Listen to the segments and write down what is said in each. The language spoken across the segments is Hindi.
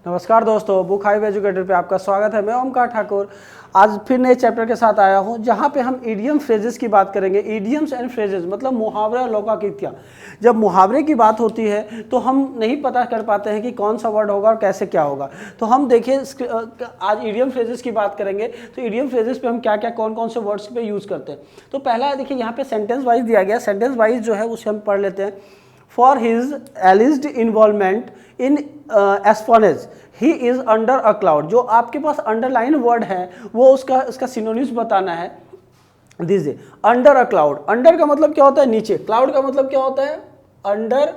नमस्कार दोस्तों, बुक हाइव एजुकेटर पे आपका स्वागत है। मैं ओमकार ठाकुर आज फिर नए चैप्टर के साथ आया हूं, जहां पे हम इडियम फ्रेजेस की बात करेंगे। इडियम्स एंड फ्रेजेस मतलब मुहावरे और लोकाकृतियां। जब मुहावरे की बात होती है तो हम नहीं पता कर पाते हैं कि कौन सा वर्ड होगा और कैसे क्या होगा। तो हम देखिए आज इडियम फ्रेजेस की बात करेंगे। तो इडियम फ्रेजेस पे हम क्या क्या कौन कौन से वर्ड्स पे यूज़ करते हैं। तो पहला देखिए यहाँ पे सेंटेंस वाइज दिया गया। सेंटेंस वाइज जो है उसे हम पढ़ लेते हैं। For his alleged involvement in espionage he is under a cloud. जो आपके पास अंडरलाइन वर्ड है वो उसका सिनोनिम्स बताना है। दीजिए अंडर अ क्लाउड। अंडर का मतलब क्या होता है? नीचे। क्लाउड का मतलब क्या होता है? अंडर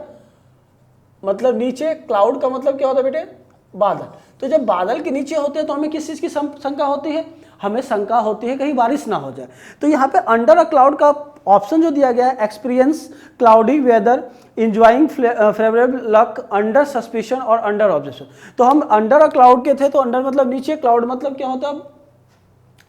मतलब नीचे। क्लाउड का मतलब क्या होता है बेटे? बादल। तो जब बादल के नीचे होते हैं तो हमें किस चीज की शंका होती है? हमें शंका होती है कहीं बारिश ना हो जाए। तो यहाँ पे अंडर अ क्लाउड का ऑप्शन जो दिया गया है, experience cloudy weather, enjoying favourable luck, under suspicion और अंडर ऑब्जेक्शन। तो हम अंडर अ क्लाउड के थे, तो अंडर मतलब नीचे, क्लाउड मतलब क्या होता है?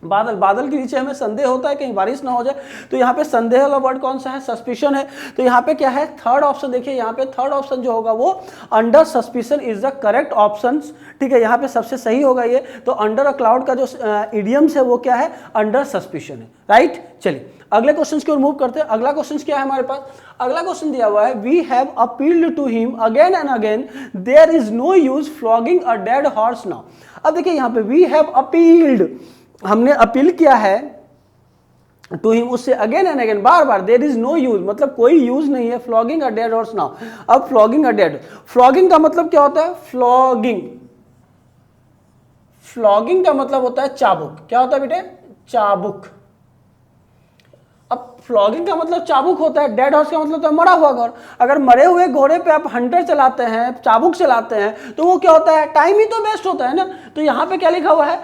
बादल। बादल के नीचे हमें संदेह होता है कहीं बारिश ना हो जाए। तो यहाँ पे संदेह वाला वर्ड कौन सा है? सस्पिशन है। तो यहाँ पे क्या है? Third option. देखिए यहाँ पे थर्ड ऑप्शन जो होगा वो under suspicion is the correct option. ठीक है, यहाँ पे सबसे सही होगा ये। तो अंडर अ क्लाउड का जो इडियम्स है वो क्या है? अंडर सस्पिशन है। राइट। चलिए अगले क्वेश्चन की ओर मूव करते हैं। अगला क्वेश्चन क्या है हमारे पास? अगला क्वेश्चन दिया हुआ है, we have appealed to him again and again, there is no use flogging a dead horse now. अब देखिए यहाँ पे वी हैव अपील्ड, हमने अपील किया है टू हिम, उससे अगेन एंड अगेन, बार बार। देयर इज नो यूज मतलब कोई यूज नहीं है। Flogging a dead horse now. अब फ्लॉगिंग अ डेड, फ्लॉगिंग का मतलब क्या होता है? फ्लॉगिंग। फ्लॉगिंग का मतलब होता है चाबुक। क्या होता है बेटे? चाबुक। अब फ्लॉगिंग का मतलब चाबुक होता है। डेड हॉर्स का मतलब तो मरा हुआ घोड़ा। अगर मरे हुए घोड़े पे आप हंटर चलाते हैं, चाबुक चलाते हैं, तो वो क्या होता है? टाइम ही तो वेस्ट होता है ना। तो यहाँ पे क्या लिखा हुआ है?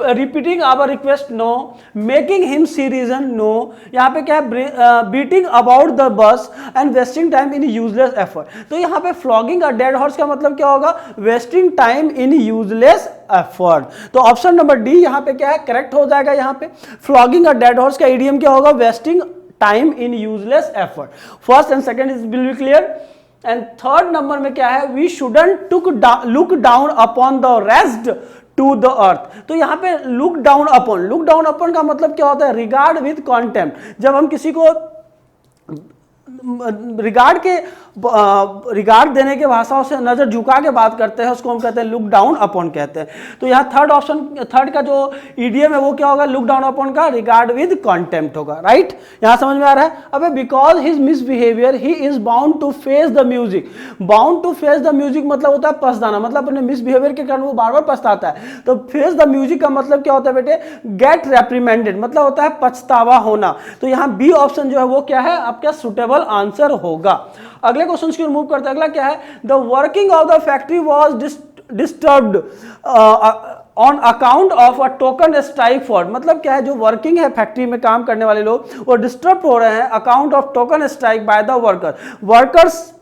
Repeating our request no, making him see reason no. यहाँ पे क्या है? Beating about the bush and wasting time in useless effort. तो यहाँ पे फ्लॉगिंग अ डेड हॉर्स का मतलब क्या होगा? Wasting time in useless effort. तो ऑप्शन नंबर डी यहाँ पे क्या है? करेक्ट हो जाएगा। यहाँ पे फ्लॉगिंग अ डेड हॉर्स का इडियम क्या होगा? Wasting time in useless effort. First and second is will be clear. And third number में क्या है? We shouldn't look down upon the rest to the earth. तो यहाँ पे look down upon, look down upon का मतलब क्या होता है? Regard with contempt. जब हम किसी को रिगार्ड देने के भाषाओं से नजर झुका के बात करते हैं, उसको हम कहते हैं लुक डाउन अपॉन कहते हैं। तो यहाँ थर्ड ऑप्शन, थर्ड का जो ईडीएम है वो क्या होगा? लुक डाउन अपॉन का रिगार्ड विद कॉन्टेम्प्ट होगा। राइट। यहाँ समझ में आ रहा है? अबे because his misbehaviour he is bound to face the music. Bound to face the music मतलब होता है पछताना, मतलब अपने मिसबिहेवियर के कारण वो बार बार पछताता है। तो फेस द म्यूजिक का मतलब क्या होता है बेटे? गेट रेप्रीमेंडेड मतलब होता है पछतावा होना। तो यहाँ बी ऑप्शन जो है वो क्या है? आपका सुटेबल आंसर होगा। अगले क्वेश्चन की ओर मूव करते हैं। अगला क्या है? The working of the factory was disturbed on account of a token strike for. मतलब क्या है? जो वर्किंग है फैक्ट्री में काम करने वाले लोग वो डिस्टर्ब हो रहे हैं account of token strike by the workers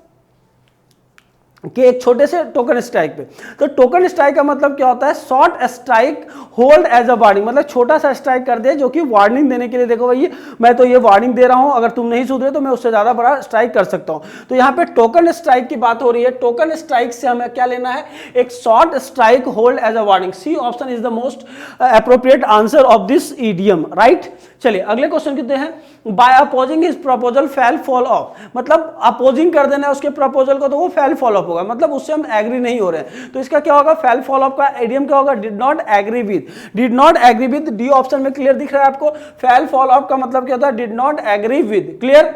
के एक छोटे से टोकन स्ट्राइक पे। तो टोकन स्ट्राइक का मतलब क्या होता है? Short strike hold as a warning, मतलब छोटा सा स्ट्राइक कर दे जो कि वार्निंग देने के लिए, देखो भाई मैं तो ये वार्निंग दे रहा हूं, अगर तुम नहीं सुधरे तो मैं उससे ज्यादा बड़ा स्ट्राइक कर सकता हूं। तो यहाँ पे टोकन स्ट्राइक की बात हो रही है। टोकन स्ट्राइक से हमें क्या लेना है? एक short strike hold as a warning. C option is the most appropriate answer of this idiom. Right. चलिए अगले क्वेश्चन कहते हैं, by opposing his proposal fell foul of. मतलब अपोजिंग कर देना है उसके प्रपोजल को तो वो फेल फॉल ऑफ होगा, मतलब उससे हम एग्री नहीं हो रहे हैं। तो इसका क्या होगा? फेल फॉल ऑफ का इडियम क्या होगा? Did not agree with. Did not agree with D option में क्लियर दिख रहा है आपको। फेल फॉल ऑफ का मतलब क्या होता है? Did not agree with. Clear.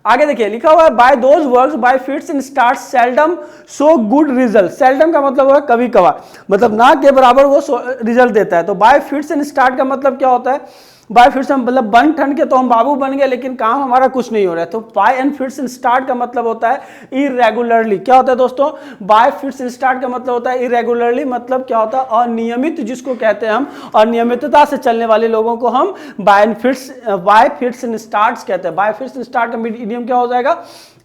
आगे देखिए लिखा हुआ है, by those works by fits and starts seldom show good result. Seldom का मतलब होगा कभी कभार, मतलब ना के बराबर वो रिजल्ट देता है। तो बाय फिट्स एंड स्टार्ट का मतलब क्या होता है? बाय फिट्स मतलब बन ठन के तो हम बाबू बन गए लेकिन काम हमारा कुछ नहीं हो रहा है। तो by and fits and start का मतलब होता है इरेगुलरली। क्या होता है दोस्तों? बाय फिट्स एंड स्टार्ट का मतलब होता है इरेगुलरली, मतलब क्या होता है? अनियमित, जिसको कहते हैं हम अनियमितता से चलने वाले लोगों को हम बाय फिट्स एंड स्टार्ट्स कहते हैं। बाय फिट्स एंड स्टार्ट का इडियम क्या हो जाएगा?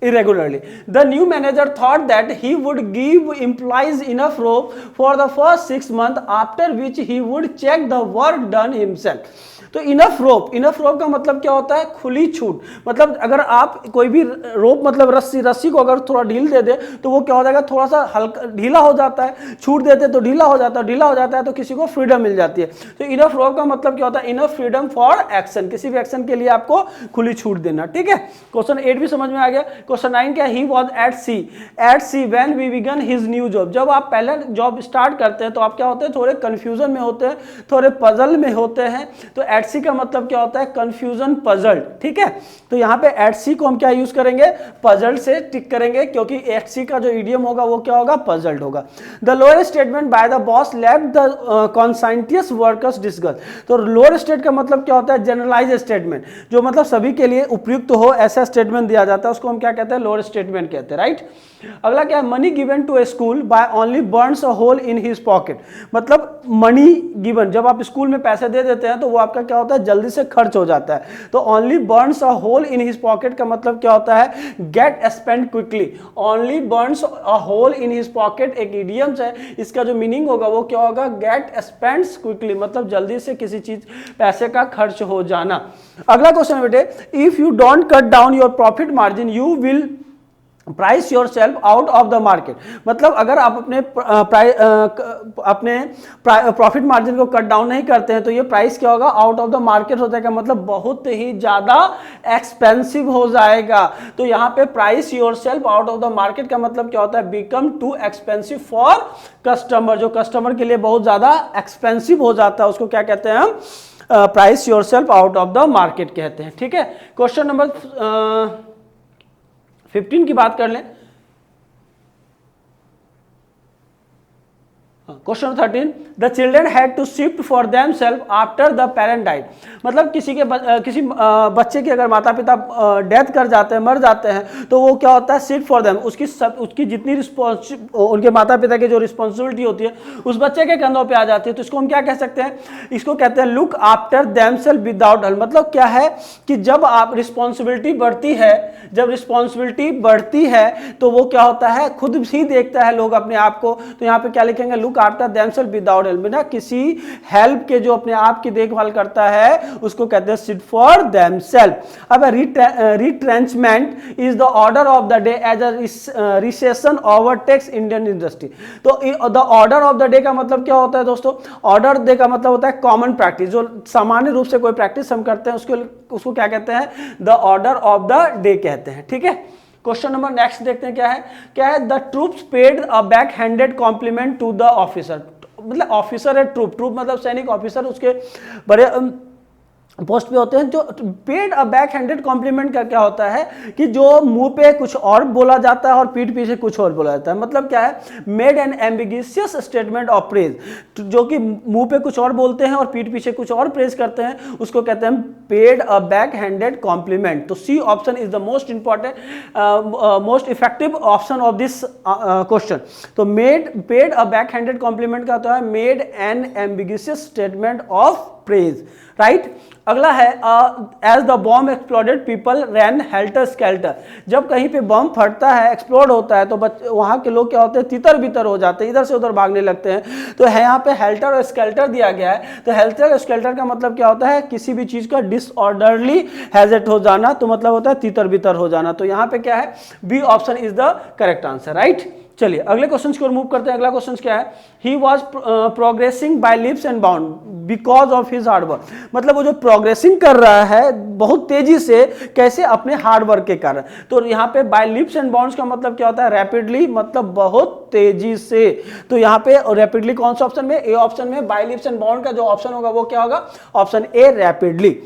irregularly. The new manager thought that he would give employees enough rope for the first 6 months, after which he would check the work done himself. तो इनफ रोप का मतलब क्या होता है, खुली छूट। मतलब अगर आप कोई भी रोप मतलब रस्सी को अगर थोड़ा ढील दे दे तो वो क्या हो जाएगा, थोड़ा सा हल्का ढीला हो जाता है, छूट देते तो ढीला हो जाता है तो किसी को फ्रीडम मिल जाती है। तो इनफ रोप का मतलब क्या होता है, इनफ फ्रीडम फॉर एक्शन, किसी भी एक्शन के लिए आपको खुली छूट देना। ठीक है, क्वेश्चन 8 भी समझ में आ गया। क्वेश्चन 9 क्या, he was at sea when we began his new job. जब आप पहले जॉब स्टार्ट करते हैं तो आप क्या होते हैं, थोड़े कंफ्यूजन में होते हैं, थोड़े पजल में होते हैं। तो एट सी का मतलब क्या होता है, कंफ्यूजन, पजल। ठीक है, तो यहाँ पे एट सी को हम क्या यूज करेंगे, पजल से टिक करेंगे, क्योंकि एट सी का जो इडियम होगा वो क्या होगा, पजल्ड होगा। The lower statement by the boss left the conscientious workers discuss. तो लोअर स्टेट का मतलब क्या होता है, जनरलाइज स्टेटमेंट, जो मतलब सभी के लिए उपयुक्त हो ऐसा स्टेटमेंट दिया जाता है, उसको हम क्या कहते हैं, लोअर स्टेटमेंट कहते हैं। राइट, अगला क्या है, money given to a schoolboy only burns a hole in his pocket. मतलब मनी गिवन, जब आप स्कूल में पैसे दे देते हैं तो वो आपका क्या होता है, जल्दी से खर्च हो जाता है। तो only burns a hole in his pocket का मतलब क्या होता है, get spend quickly. Only burns a hole in his pocket एक इडियम्स है, इसका जो मीनिंग होगा वो क्या होगा, गेट स्पेंड्स क्विकली, मतलब जल्दी से किसी चीज पैसे का खर्च हो जाना। अगला क्वेश्चन बेटे, if you don't cut down your profit margin you will price your self out of the market. मतलब अगर आप अपने प्रॉफिट मार्जिन को कट डाउन नहीं करते हैं तो ये प्राइस क्या होगा, आउट ऑफ द मार्केट हो जाएगा, मतलब बहुत ही ज्यादा एक्सपेंसिव हो जाएगा। तो यहाँ पे price your self out of the market का मतलब क्या होता है, become too expensive for customer. जो कस्टमर के लिए बहुत ज्यादा एक्सपेंसिव हो जाता है उसको क्या कहते हैं हम, price your self out of the market कहते हैं। ठीक है, क्वेश्चन नंबर 15 की बात कर लें। Question 13, the children had to shift for themself after the parent died. मतलब किसी बच्चे के अगर माता पिता डेथ कर जाते हैं, मर जाते हैं, तो वो क्या होता है, शिफ्ट फॉर देम, उसकी जितनी उनके माता पिता की जो रिस्पॉन्सिबिलिटी होती है उस बच्चे के कंधों पे आ जाती है। तो इसको हम क्या कह सकते हैं, इसको कहते हैं look after them self without help. मतलब क्या है कि जब आप रिस्पॉन्सिबिलिटी बढ़ती है, जब रिस्पॉन्सिबिलिटी बढ़ती है तो वो क्या होता है, खुद ही देखता है लोग अपने आप को। तो यहाँ पे क्या लिखेंगे, look after themself without help, बिना किसी हेल्प के जो अपने आप की देखभाल करता है उसको कहते हैं सिट फॉर देमसेल्फ। अब retrenchment is the order of the day as a recession overtakes Indian industry. तो the order of the day का मतलब क्या होता है दोस्तों, ऑर्डर डे का मतलब होता है कॉमन प्रैक्टिस, जो सामान्य रूप से कोई प्रैक्टिस हम करते हैं उसको क्या कहते हैं, the order of the day कहते हैं। ठीक है, क्वेश्चन नंबर नेक्स्ट देखते हैं क्या है, the troops paid a back handed compliment to the officer. मतलब ऑफिसर है ट्रूप मतलब सैनिक, ऑफिसर उसके बड़े पोस्ट पे होते हैं। जो paid a back handed compliment का क्या होता है कि जो मुंह पे कुछ और बोला जाता है और पीठ पीछे कुछ और बोला जाता है। मतलब क्या है, made an ambiguous statement of praise, जो कि मुंह पे कुछ और बोलते हैं और पीठ पीछे कुछ और प्रेज करते हैं, उसको कहते हैं paid a back handed compliment. तो C option is the most important most effective option of this question. तो paid a back handed compliment का होता है made an ambiguous statement of praise. Right, अगला है as the bomb exploded people ran helter skelter. जब कहीं पे बम फटता है, एक्सप्लोड होता है, तो वहां के लोग क्या होते हैं, तितर बितर हो जाते हैं, इधर से उधर भागने लगते हैं। तो है यहाँ पे हेल्टर और स्केल्टर दिया गया है। तो हेल्टर और स्केल्टर का मतलब क्या होता है, किसी भी चीज का डिसऑर्डरली हैजेट हो जाना, तो मतलब होता है तितर बितर हो जाना। तो यहाँ पे क्या है, B option is the correct answer. Right, चलिए अगले क्वेश्चन की ओर मूव करते हैं। अगला क्वेश्चन क्या है, he was progressing by leaps and bound because of his hard work. मतलब वो जो प्रोग्रेसिंग कर रहा है बहुत तेजी से, कैसे, अपने हार्ड वर्क के कारण। तो यहाँ पे बाय लीप्स एंड बाउंड्स का मतलब क्या होता है, रैपिडली, मतलब बहुत तेजी से। तो यहाँ पे रैपिडली कौन सा ऑप्शन में, ए ऑप्शन में बाय लीप्स एंड बाउंड का जो ऑप्शन होगा वो क्या होगा, option A rapidly.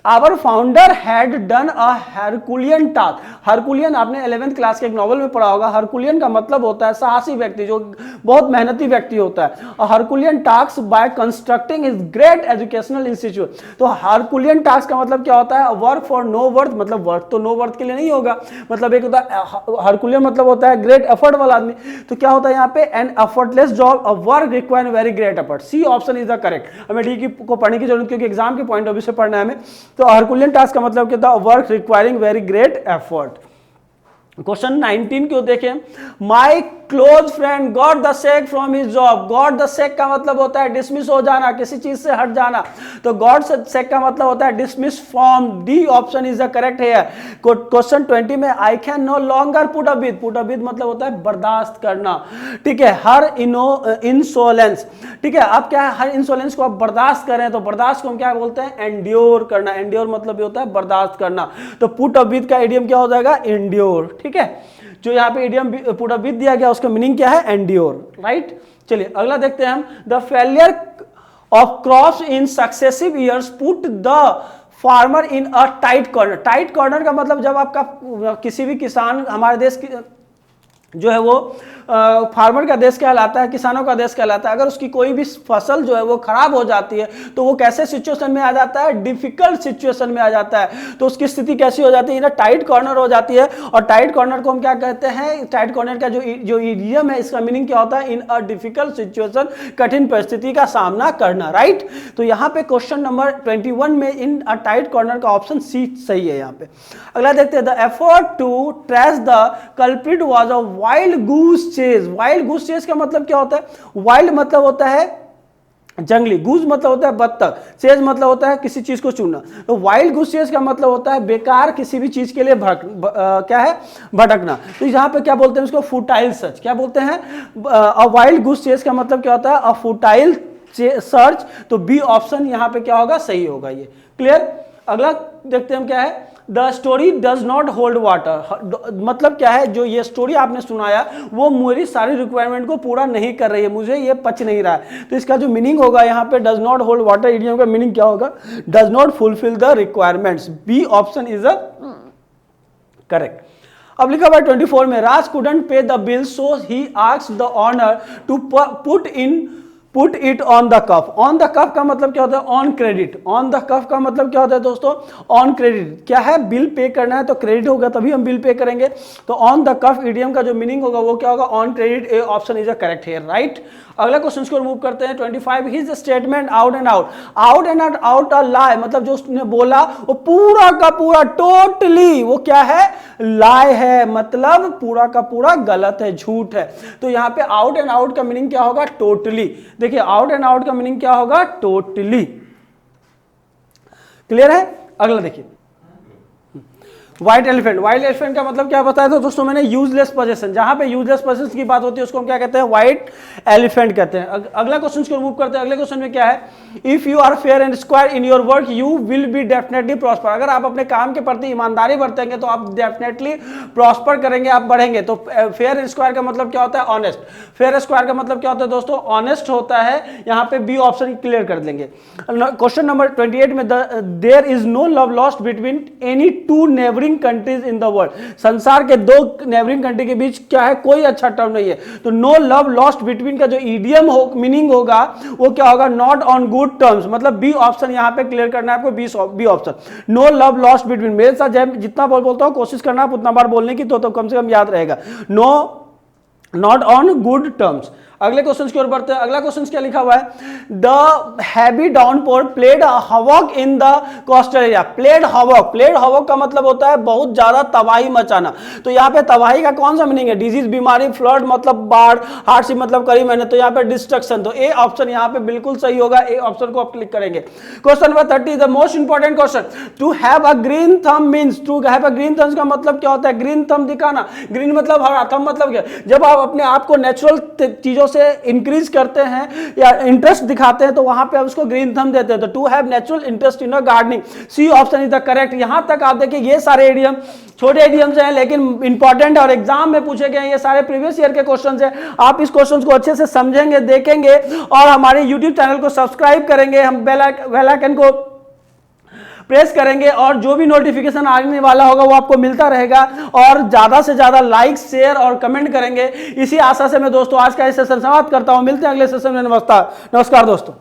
Our founder had done a herculean task. Herculean आपने 11th क्लास के एक नॉवल में पढ़ा होगा। हरकुलियन का मतलब होता है साहसी व्यक्ति, जो बहुत मेहनती व्यक्ति होता है। Herculean task by constructing is great educational institute. तो हरकुलियन टास्क का मतलब क्या होता है, वर्क फॉर नो वर्थ। मतलब वर्क तो नो वर्थ के लिए नहीं होगा, मतलब एक होता है हरकुलियन मतलब होता है ग्रेट एफर्ट वाला आदमी। तो क्या होता है यहाँ पे, an effortless job, a work require very great effort. C option is the correct. हमें डी को पढ़ने की जरूरत, क्योंकि एग्जाम के पॉइंट ऑफ व्यू से पढ़ना है हमें। तो हरकुलियन टास्क का मतलब क्या था, work requiring very great effort. Question 19 को देखें, my close friend got the sake from his job. Got the sake का मतलब होता है डिसमिस हो जाना, किसी चीज से हट जाना, तो गॉट सेक का मतलब होता है dismiss from. D option is the correct है। क्वेश्चन 20 में I can no longer put up with, put up with मतलब होता है बर्दाश्त करना, ठीक है, हर इंसोलेंस, ठीक है। अब क्या है, हर इंसोलेंस को आप बर्दाश्त करें तो बर्दाश्त को हम क्या बोलते हैं, एंड्योर करना। एंड्योर मतलब भी होता है बर्दाश्त करना, तो पुट अप विद का इडियम क्या हो जाएगा, एंड्योर, ठीक है। जो यहाँ पे इडियम पुट अप विद दिया गया उसका मीनिंग क्या है, एंड्योर, राइट। चलिए अगला देखते हैं हम। The failure of crops in successive years put the farmer in a tight corner. Tight corner का मतलब जब आपका किसी भी किसान, हमारे देश की जो है वो फार्मर का देश कहलाता है, किसानों का देश कहलाता है। अगर उसकी कोई भी फसल जो है वो खराब हो जाती है तो वो कैसे सिचुएशन में आ जाता है, डिफिकल्ट सिचुएशन में आ जाता है। तो उसकी स्थिति कैसी हो जाती है ना, टाइट कॉर्नर हो जाती है। और टाइट कॉर्नर को हम क्या कहते हैं, टाइट कॉर्नर का जो इडियम है इसका मीनिंग क्या होता है, इन अ डिफिकल्ट सिचुएशन, कठिन परिस्थिति का सामना करना, राइट। तो यहाँ पे क्वेश्चन नंबर 21 में इन अ टाइट कॉर्नर का ऑप्शन सी सही है यहाँ पे। अगला देखते हैं। The effort to trace the culprit was a wild goose chase. Wild goose chase का मतलब क्या होता है, वाइल्ड मतलब होता है जंगली, गूज मतलब होता है बत्तख, चेज मतलब होता है किसी चीज को चुनना। तो वाइल्ड गूस चेज का मतलब होता है बेकार किसी भी चीज के लिए क्या है, भटकना। तो यहाँ पे क्या बोलते हैं उसको, फुटाइल सर्च। क्या बोलते हैं, वाइल्ड गूस चेज का मतलब क्या होता है, अ फुटाइल सर्च। तो बी ऑप्शन यहाँ पे क्या होगा, सही होगा, ये क्लियर। अगला देखते हैं हम क्या है। The story does not hold water, मतलब क्या है, जो ये स्टोरी आपने सुनाया वो मेरी सारी रिक्वायरमेंट को पूरा नहीं कर रही है, मुझे ये पच नहीं रहा है। तो इसका जो मीनिंग होगा यहाँ पे, does not hold water idiom का मीनिंग क्या होगा, does not fulfil the requirements. B option is a correct. अब लिखा हुआ है 24 में, Raj couldn't pay the bill so he asked the owner to put it on the cuff. On the cuff का मतलब क्या होता है, on credit. On the cuff का मतलब क्या होता है दोस्तों, ऑन क्रेडिट। क्या है, बिल पे करना है तो क्रेडिट होगा तभी हम बिल पे करेंगे। तो ऑन द कफ इडियम का जो मीनिंग होगा वो क्या होगा, on credit. A option is a correct है, राइट। अगला क्वेश्चन को रिमूव करते हैं। 25 his statement out and out. Out and out a lie, मतलब जो उसने बोला वो पूरा का पूरा टोटली वो क्या है, लाई है, मतलब पूरा का पूरा गलत है, झूठ है। तो यहाँ पे आउट एंड आउट का मीनिंग क्या होगा, टोटली। देखिए आउट एंड आउट का मीनिंग क्या होगा, टोटली। क्लियर है। अगला देखिए, व्हाइट एलिफेंट। व्हाइट एलिफेंट का मतलब क्या बताया था दोस्तों मैंने, यूजलेस पोजेशन। जहां पे यूजलेस पोजेशन की बात होती है उसको हम क्या कहते हैं, व्हाइट एलिफेंट कहते हैं। अगला क्वेश्चन को रिमूव करते हैं। अगले क्वेश्चन में क्या है, if you are fair and square in your work you will be definitely prosper. अगर आप अपने काम के प्रति ईमानदारी बरतेंगे तो आप डेफिनेटली प्रॉस्पर करेंगे, आप बढ़ेंगे। तो फेयर एंड स्क्वायर का मतलब क्या होता है, ऑनेस्ट। फेयर स्क्वायर का मतलब क्या होता है दोस्तों, ऑनेस्ट होता है। यहाँ पे बी ऑप्शन क्लियर कर देंगे। क्वेश्चन नंबर 28 में, there is no love lost between any two neighbouring countries in the world. संसार के दो नेबरिंग कंट्री के बीच क्या है, कोई अच्छा टर्म नहीं है। तो नो लव लॉस्ट बिटवीन का जो ईडियम मीनिंग होगा वो क्या होगा, नॉट ऑन गुड टर्म्स। मतलब बी ऑप्शन यहां पे क्लियर करना है आपको, B option, no love lost between. मेरे साथ जितना बोलता हूं कोशिश करना आप उतना बार बोलने की, तो कम से कम याद रहेगा, no not on good terms. अगले क्वेश्चन की ओर बढ़ते हैं। अगला क्वेश्चन क्या लिखा हुआ है, the heavy downpour played havoc in the coastal area. Played havoc का मतलब होता है बहुत ज्यादा तबाही मचाना। तो यहाँ पे तबाही का कौन सा मीनिंग है, डिजीज, बीमारी, फ्लड मतलब बाढ़, हार्डशिप मतलब कड़ी मेहनत। तो यहाँ पे डिस्ट्रक्शन। तो ए ऑप्शन यहाँ पे बिल्कुल सही होगा, ए ऑप्शन को आप क्लिक करेंगे। Question number 30, the most important question, to have a green thumb means. To have a green thumb का मतलब क्या होता है, ग्रीन थंब दिखाना। ग्रीन मतलब हरा, थंब मतलब क्या, जब आप अपने आप को नेचुरल चीजों से इंक्रीज करते हैं या इंटरेस्ट दिखाते हैं तो वहां पे आप उसको ग्रीन थंब देते हैं। तो to have natural interest in gardening, C option is the correct. यहां तक आप देखिए ये सारे इडियम छोटे इडियम्स हैं लेकिन इंपॉर्टेंट और एग्जाम में पूछे गए, ये सारे प्रीवियस ईयर के क्वेश्चंस हैं। आप इस क्वेश्चंस को अच्छे से समझेंगे, देखेंगे और हमारे यूट्यूब चैनल को सब्सक्राइब करेंगे, हम बेल आइकन को प्रेस करेंगे और जो भी नोटिफिकेशन आने वाला होगा वो आपको मिलता रहेगा। और ज्यादा से ज्यादा लाइक, शेयर और कमेंट करेंगे। इसी आशा से मैं दोस्तों आज का इस सेशन समाप्त करता हूं। मिलते हैं अगले सेशन में। नमस्कार दोस्तों।